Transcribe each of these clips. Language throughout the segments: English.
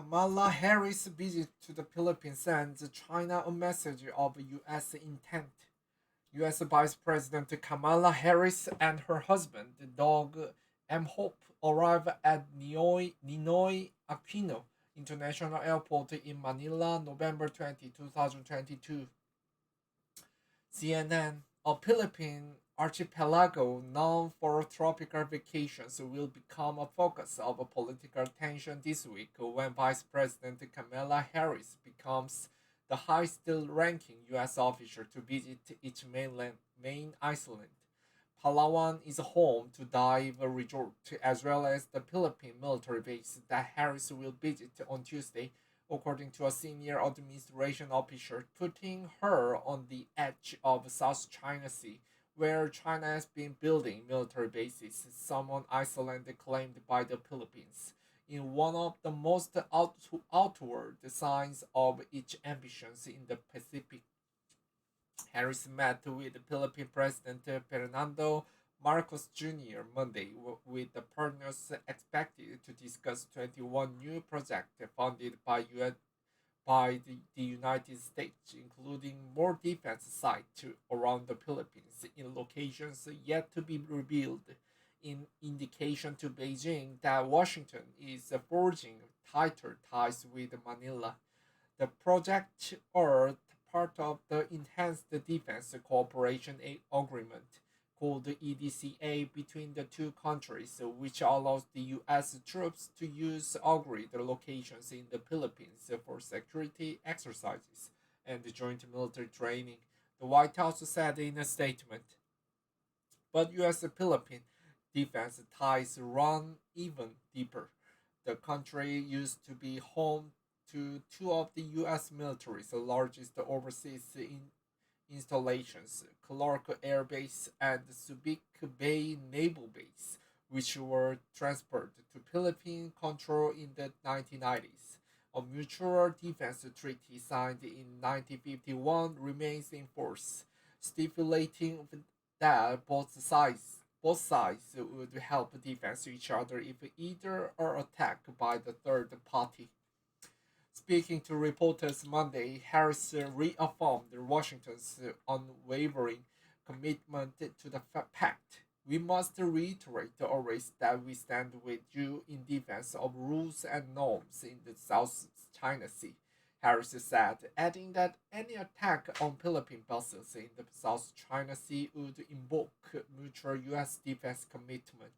Kamala Harris' visit to the Philippines sends China a message of U.S. intent. U.S. Vice President Kamala Harris and her husband, Doug M. Hope, arrived at Ninoy Aquino International Airport in Manila, November 20, 2022. CNN, a Philippine archipelago known for tropical vacations, will become a focus of political attention this week when Vice President Kamala Harris becomes the highest-ranking U.S. official to visit its main island. Palawan is home to dive resort as well as the Philippine military base that Harris will visit on Tuesday, according to a senior administration official, putting her on the edge of South China Sea, where China has been building military bases, some on Iceland claimed by the Philippines, in one of the most outward signs of its ambitions in the Pacific. Harris met with Philippine President Fernando Marcos Jr. Monday, with the partners expected to discuss 21 new projects funded by the United States, including more defense sites around the Philippines in locations yet to be revealed, in indication to Beijing that Washington is forging tighter ties with Manila. The projects are part of the Enhanced Defense Cooperation Agreement, called the EDCA, between the two countries, which allows the U.S. troops to use agreed locations in the Philippines for security exercises and joint military training, the White House said in a statement. But U.S. Philippine defense ties run even deeper. The country used to be home to two of the U.S. military's largest overseas installations, Clark Air Base and Subic Bay Naval Base, which were transferred to Philippine control in the 1990s. A mutual defense treaty signed in 1951 remains in force, stipulating that both sides would help defend each other if either are attacked by the third party. Speaking to reporters Monday, Harris reaffirmed Washington's unwavering commitment to the pact. We must reiterate always that we stand with you in defense of rules and norms in the South China Sea, Harris said, adding that any attack on Philippine vessels in the South China Sea would invoke mutual U.S. defense commitment.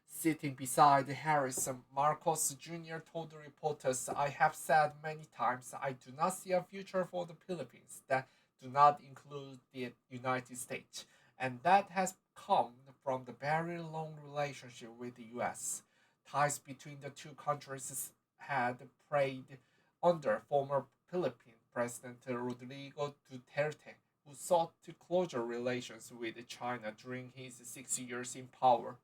Sitting beside Harris, Marcos Jr. told reporters, I have said many times I do not see a future for the Philippines that do not include the United States, and that has come from the very long relationship with the US. Ties between the two countries had frayed under former Philippine President Rodrigo Duterte, who sought to closer relations with China during his 6 years in power.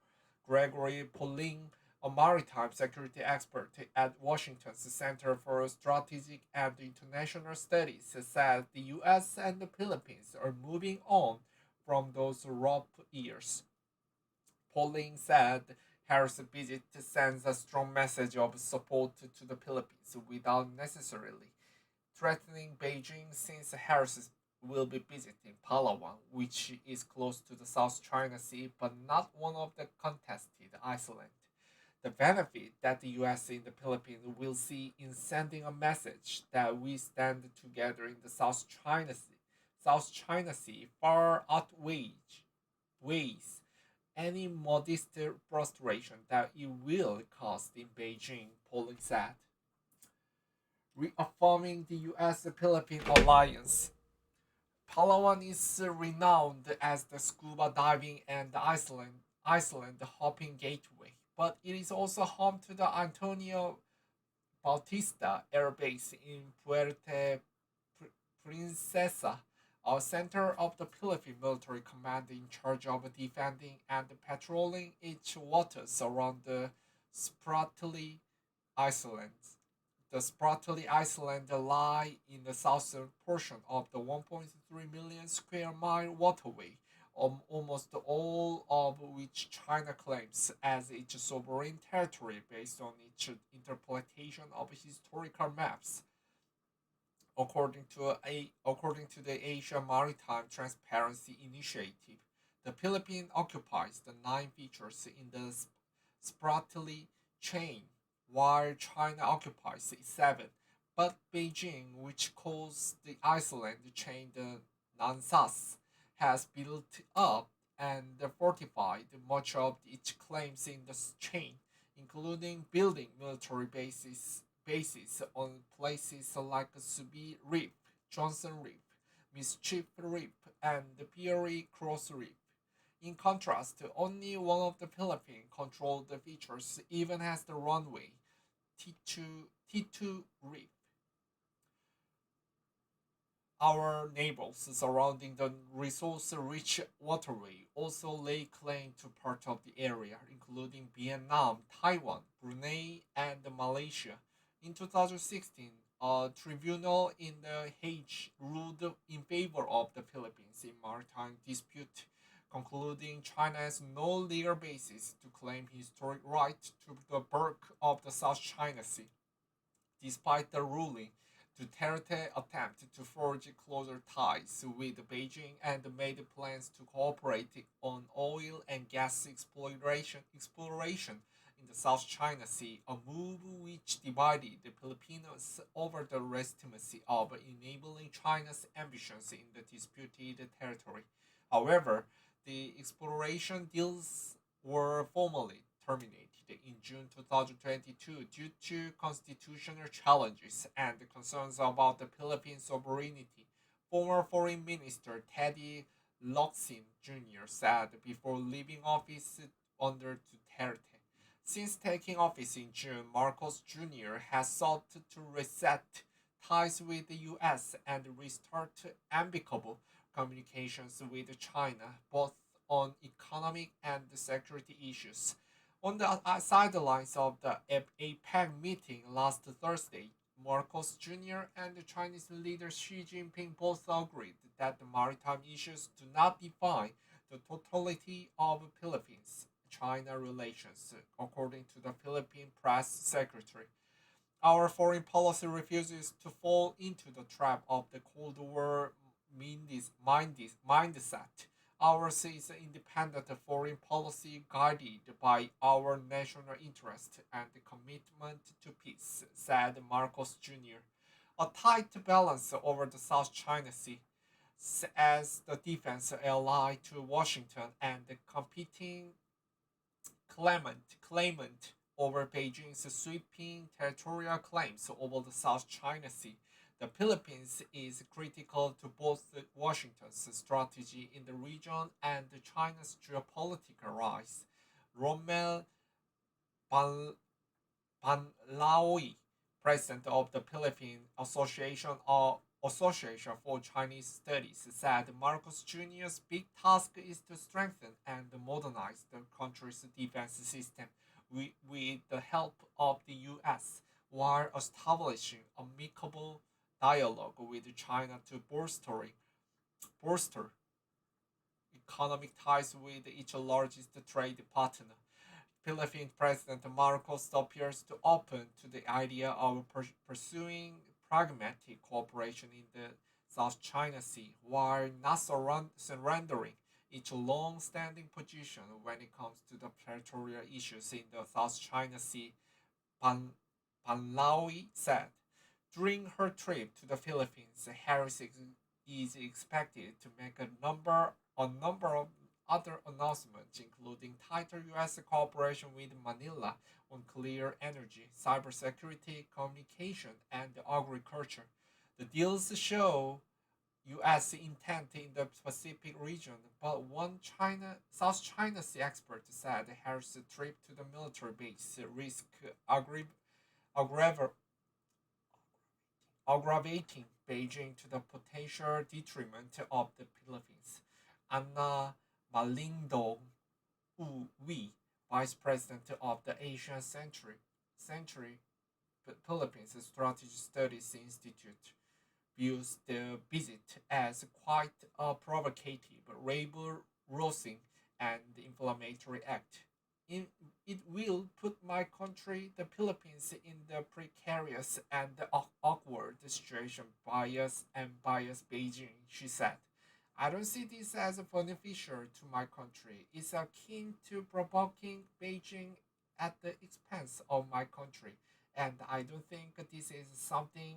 Gregory Pauline, a maritime security expert at Washington's Center for Strategic and International Studies, said the US and the Philippines are moving on from those rough years. Pauline said Harris' visit sends a strong message of support to the Philippines without necessarily threatening Beijing, since Harris will be visiting Palawan, which is close to the South China Sea but not one of the contested islands. The benefit that the US in the Philippines will see in sending a message that we stand together in the South China Sea far outweighs any modest frustration that it will cause in Beijing, Poland said. Reaffirming the US Philippine alliance, Palawan is renowned as the scuba diving and Iceland hopping gateway, but it is also home to the Antonio Bautista Air Base in Puerto Princesa, a center of the Philippine military command in charge of defending and patrolling its waters around the Spratly Islands. The Spratly Islands lie in the southern portion of the 1.3 million square mile waterway almost all of which China claims as its sovereign territory based on its interpretation of historical maps. According to the Asia Maritime Transparency Initiative, the Philippines occupies the nine features in the Spratly chain, while China occupies seven. But Beijing, which calls the island chain the Nansas, has built up and fortified much of its claims in the chain, including building military bases on places like Subi Reef, Johnson Reef, Mischief Reef, and Peary Cross Reef. In contrast, only one of the Philippine controlled features even has the runway, T2 Reef. Our neighbors surrounding the resource-rich waterway also lay claim to part of the area, including Vietnam, Taiwan, Brunei, and Malaysia. In 2016, a tribunal in The Hague ruled in favor of the Philippines in maritime dispute, concluding China has no legal basis to claim historic right to the bulk of the South China Sea. Despite the ruling, Duterte attempted to forge closer ties with Beijing and made plans to cooperate on oil and gas exploration in the South China Sea, a move which divided the Filipinos over the legitimacy of enabling China's ambitions in the disputed territory. However, the exploration deals were formally terminated in June 2022 due to constitutional challenges and concerns about the Philippine sovereignty. Former Foreign Minister Teddy Locsin Jr. said before leaving office under Duterte. Since taking office in June, Marcos Jr. has sought to reset ties with the US and restart amicable communications with China, both on economic and security issues. On the sidelines of the APEC meeting last Thursday, Marcos Jr. and Chinese leader Xi Jinping both agreed that the maritime issues do not define the totality of Philippines China relations, according to the Philippine press secretary. Our foreign policy refuses to fall into the trap of the Cold War mindset. Ours is independent foreign policy guided by our national interest and commitment to peace, said Marcos Jr. A tight balance over the South China Sea as the defense ally to Washington and the competing claimant over Beijing's sweeping territorial claims over the South China Sea. The Philippines is critical to both Washington's strategy in the region and China's geopolitical rise. Rommel Ban- Banlaoi, president of the Philippine Association for Chinese Studies, said Marcos Jr.'s big task is to strengthen and modernize the country's defense system with the help of the US, while establishing amicable dialogue with China to bolster economic ties with its largest trade partner. Philippine President Marcos appears to open to the idea of pursuing pragmatic cooperation in the South China Sea while not surrendering its long-standing position when it comes to the territorial issues in the South China Sea, Pan Panlawi said. During her trip to the Philippines, Harris is expected to make a number of other announcements, including tighter U.S. cooperation with Manila on clear energy, cybersecurity, communication, and agriculture. The deals show U.S. intent in the Pacific region, but one South China Sea expert said Harris' trip to the military base risk aggrav- aggravating Beijing to the potential detriment of the Philippines. Anna Malindo Wee, vice president of the Asian Century Philippines Strategy Studies Institute, views the visit as quite a provocative rousing and inflammatory act. In, it will put my country, the Philippines, in the precarious and awkward situation bias Beijing, she said. I don't see this as beneficial to my country. It's akin to provoking Beijing at the expense of my country. And I don't think this is something